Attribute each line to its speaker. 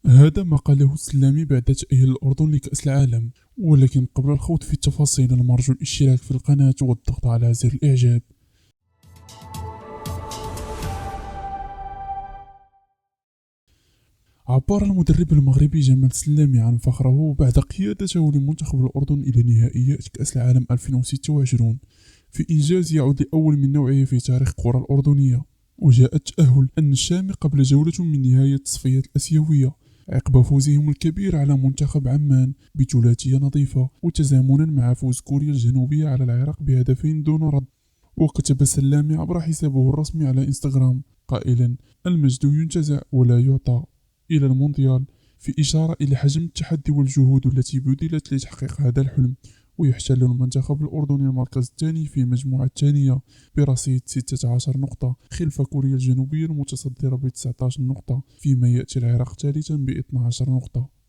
Speaker 1: هذا ما قاله السلامي بعد تأهيل الأردن لكأس العالم. ولكن قبل الخوض في التفاصيل نرجو الاشتراك في القناة والضغط على زر الإعجاب. عبر المدرب المغربي جمال السلامي عن فخره بعد قيادته لمنتخب الأردن إلى نهائيات كأس العالم 2026 في إنجاز يعود لأول من نوعه في تاريخ الكرة الأردنية. وجاء التأهل الشامي قبل جولة من نهاية التصفيات الآسيوية عقب فوزهم الكبير على منتخب عمان بثلاثية نظيفة، وتزامنا مع فوز كوريا الجنوبية على العراق بهدفين دون رد. وكتب السلامي عبر حسابه الرسمي على انستغرام قائلا: المجد ينتزع ولا يعطى إلى المونديال، في إشارة إلى حجم التحدي والجهود التي بذلت لتحقيق هذا الحلم. ويحتل المنتخب الأردني المركز الثاني في المجموعة الثانية برصيد 16 نقطة خلف كوريا الجنوبية المتصدرة ب 19 نقطة، فيما يأتي العراق ثالثا ب 12 نقطة.